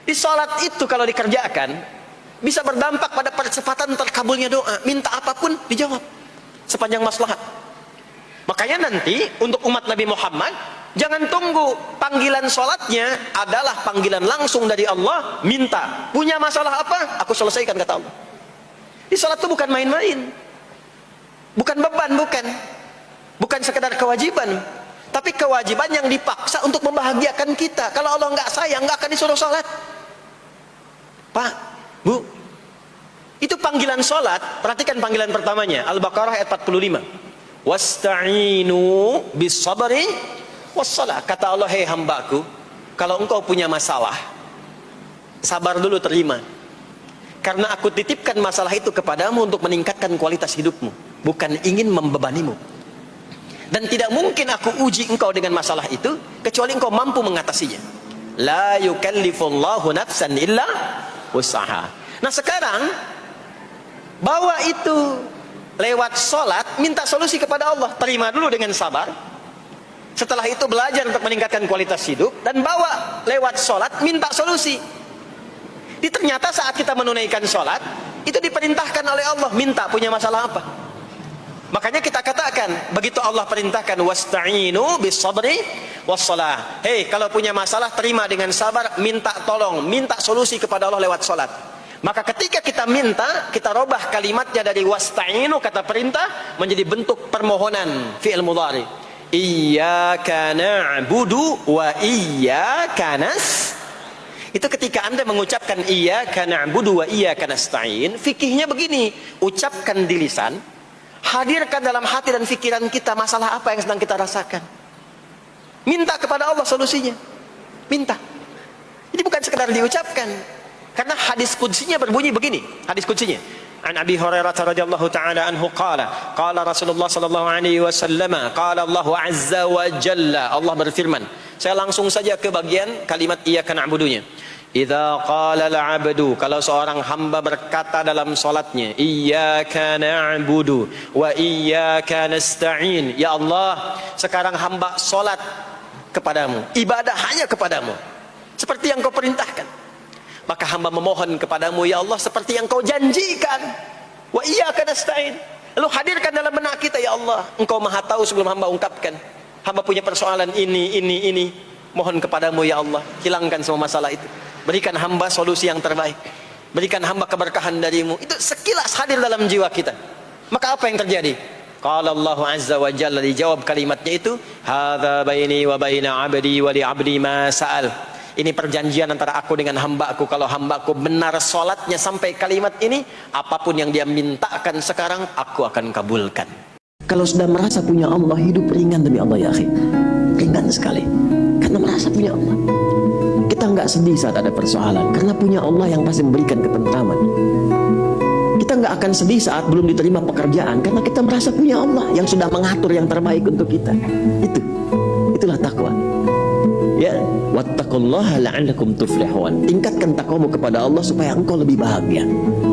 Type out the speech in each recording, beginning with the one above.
Di sholat itu kalau dikerjakan bisa berdampak pada percepatan terkabulnya doa. Minta apapun dijawab sepanjang maslahat. Makanya nanti untuk umat Nabi Muhammad, jangan tunggu panggilan sholatnya adalah panggilan langsung dari Allah. Minta, punya masalah apa? Aku selesaikan, kata Allah. Di sholat itu bukan main-main, bukan beban, bukan sekedar kewajiban, tapi kewajiban yang dipaksa untuk membahagiakan kita. Kalau Allah nggak sayang, nggak akan disuruh sholat. Pak, Bu, itu panggilan sholat. Perhatikan panggilan pertamanya, Al-Baqarah ayat 45. Wasta'inu bis sabri wassalah. Kata Allah, hei hambaku, kalau engkau punya masalah, sabar dulu, terima. Karena aku titipkan masalah itu kepadamu untuk meningkatkan kualitas hidupmu, bukan ingin membebanimu. Dan tidak mungkin aku uji engkau dengan masalah itu kecuali engkau mampu mengatasinya. La yukallifullahu nafsan illa usaha. Nah sekarang bawa itu lewat sholat, minta solusi kepada Allah. Terima dulu dengan sabar. Setelah itu belajar untuk meningkatkan kualitas hidup, dan bawa lewat sholat, minta solusi. Ternyata saat kita menunaikan sholat, itu diperintahkan oleh Allah, minta punya masalah apa. Makanya kita katakan, begitu Allah perintahkan, wasta'inu bis sabri wassalah. Hei, kalau punya masalah, terima dengan sabar, minta tolong, minta solusi kepada Allah lewat sholat. Maka ketika kita minta, kita robah kalimatnya dari wasta'inu, kata perintah, menjadi bentuk permohonan, fi'il mudhari. Iyyaka na'budu wa iyyaka nas. Itu ketika Anda mengucapkan iyyaka na'budu wa iyyaka nasta'in, fikihnya begini, ucapkan di lisan, hadirkan dalam hati dan pikiran kita masalah apa yang sedang kita rasakan. Minta kepada Allah solusinya. Minta. Ini bukan sekedar diucapkan. Karena hadis qudsinya berbunyi begini, hadis qudsinya. An Abi Hurairah radhiyallahu taala anhu qala, qala Rasulullah sallallahu alaihi wasallam, qala Allah azza wa jalla, Allah berfirman. Saya langsung saja ke bagian kalimat iyyaka na'budunya. Idza qala al-'abdu, kalau seorang hamba berkata dalam salatnya, iyyaka na'budu wa iyyaka nasta'in. Ya Allah, sekarang hamba salat kepadamu, ibadah hanya kepadamu, seperti yang kau perintahkan. Maka hamba memohon kepadamu, ya Allah, seperti yang kau janjikan. Wa iyyaka nasta'in. Lalu hadirkan dalam benak kita, ya Allah, engkau maha tahu sebelum hamba ungkapkan. Hamba punya persoalan ini. Mohon kepadamu, ya Allah, hilangkan semua masalah itu. Berikan hamba solusi yang terbaik. Berikan hamba keberkahan darimu. Itu sekilas hadir dalam jiwa kita. Maka apa yang terjadi? Qala Allah azza wa jalla, dijawab kalimatnya itu, hadza baini wa baina 'abdi wa li 'abdi ma sa'al. Ini perjanjian antara aku dengan hambaku. Kalau hambaku benar sholatnya sampai kalimat ini, apapun yang dia mintakan sekarang, aku akan kabulkan. Kalau sudah merasa punya Allah, hidup ringan demi Allah, ya akhi. Ringan sekali. Karena merasa punya Allah. Kita nggak sedih saat ada persoalan, karena punya Allah yang pasti memberikan ketentraman. Kita nggak akan sedih saat belum diterima pekerjaan, karena kita merasa punya Allah yang sudah mengatur yang terbaik untuk kita. Itulah takwa. Ya, wattaqullaha la'allakum tuflihun. Tingkatkan takwamu kepada Allah supaya engkau lebih bahagia.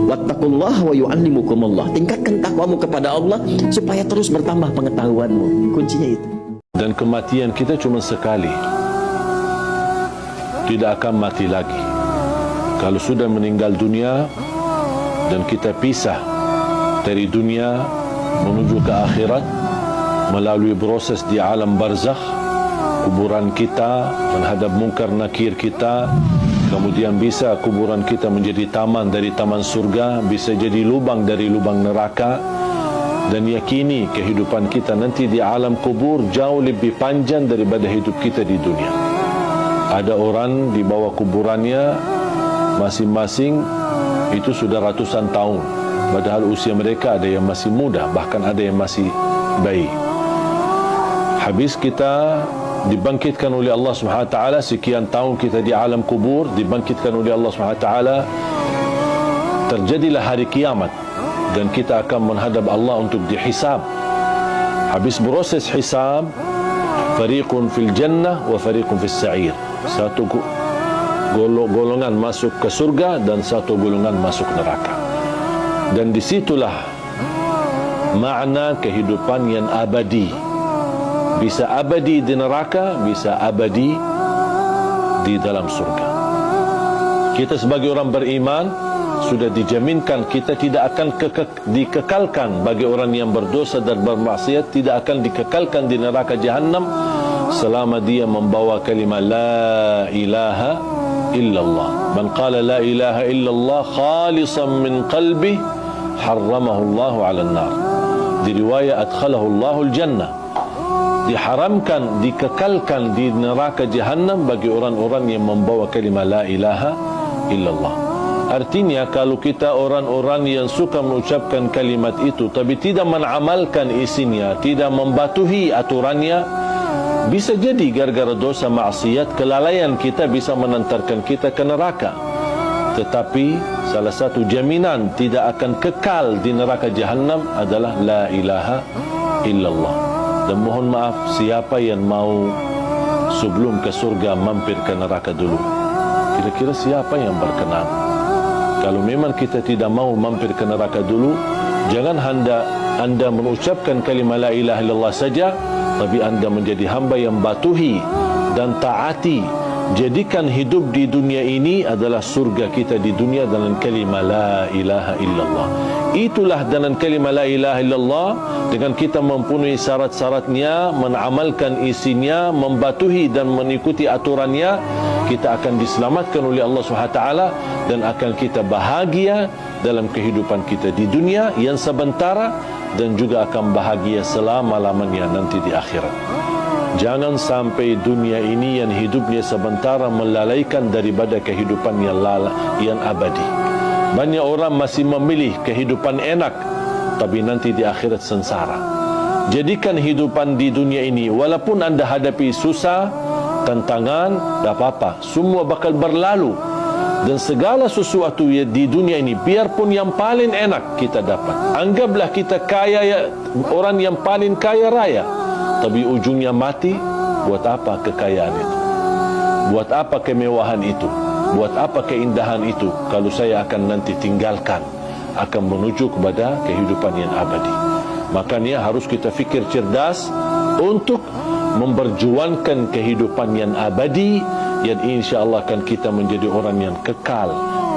Wattaqullaha wa yu'allimukumullah. Tingkatkan takwamu kepada Allah supaya terus bertambah pengetahuanmu. Kuncinya itu. Dan kematian kita cuma sekali. Tidak akan mati lagi. Kalau sudah meninggal dunia dan kita pisah dari dunia menuju ke akhirat melalui proses di alam barzakh, kuburan kita menghadap mungkar nakir kita, kemudian bisa kuburan kita menjadi taman dari taman surga, bisa jadi lubang dari lubang neraka. Dan yakini kehidupan kita nanti di alam kubur jauh lebih panjang daripada hidup kita di dunia. Ada orang di bawah kuburannya masing-masing itu sudah ratusan tahun, padahal usia mereka ada yang masih muda, bahkan ada yang masih bayi. Habis kita dibangkitkan oleh Allah Subhanahu wa taala, sekian tahun kita di alam kubur, dibangkitkan oleh Allah Subhanahu wa taala, terjadilah hari kiamat dan kita akan menghadap Allah untuk dihisab. Habis proses hisab, fariqun fil jannah wa fariqun fis sa'ir. Satu golongan masuk ke surga dan satu golongan masuk neraka. Dan disitulah makna kehidupan yang abadi. Bisa abadi di neraka, bisa abadi di dalam surga. Kita sebagai orang beriman sudah dijaminkan kita tidak akan dikekalkan. Bagi orang yang berdosa dan bermaksiat tidak akan dikekalkan di neraka Jahannam selama dia membawa kalimat la ilaha illallah. Man qala la ilaha illallah khalisan min qalbi harramahu Allahu 'alan nar. Di riwayat adkhalahu Allahul jannah. Diharamkan, dikekalkan di neraka Jahannam bagi orang-orang yang membawa kalimat la ilaha illallah. Artinya kalau kita orang-orang yang suka mengucapkan kalimat itu tapi tidak mengamalkan isinya, tidak mematuhi aturannya, bisa jadi gara-gara dosa maksiat, kelalaian kita bisa menantarkan kita ke neraka. Tetapi salah satu jaminan tidak akan kekal di neraka Jahannam adalah la ilaha illallah. Dan mohon maaf, siapa yang mau sebelum ke surga mampir ke neraka dulu? Kira-kira siapa yang berkenan? Kalau memang kita tidak mau mampir ke neraka dulu, jangan anda mengucapkan kalimat la ilaha illallah saja, tapi anda menjadi hamba yang batuhi dan taati. Jadikan hidup di dunia ini adalah surga kita di dunia dengan kalimat la ilaha illallah. Itulah dengan kalimat la ilaha illallah, dengan kita mempunyai syarat-syaratnya, mengamalkan isinya, membatuhi dan mengikuti aturannya, kita akan diselamatkan oleh Allah SWT dan akan kita bahagia dalam kehidupan kita di dunia yang sementara dan juga akan bahagia selama-lamanya nanti di akhirat. Jangan sampai dunia ini yang hidupnya sementara melalaikan daripada kehidupan yang abadi. Banyak orang masih memilih kehidupan enak, tapi nanti di akhirat sengsara. Jadikan hidupan di dunia ini, walaupun anda hadapi susah, tantangan, tak apa-apa, semua bakal berlalu. Dan segala sesuatu di dunia ini, biarpun yang paling enak kita dapat. Anggaplah kita kaya, orang yang paling kaya raya, tapi ujungnya mati. Buat apa kekayaan itu? Buat apa kemewahan itu? Buat apa keindahan itu? Kalau saya akan nanti tinggalkan, akan menuju kepada kehidupan yang abadi. Makanya harus kita fikir cerdas untuk memperjuangkan kehidupan yang abadi, yang insya-Allah akan kita menjadi orang yang kekal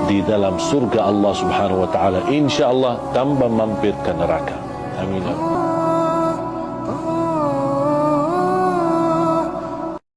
di dalam surga Allah Subhanahu wa taala, insya-Allah tanpa mampir ke neraka. Amin.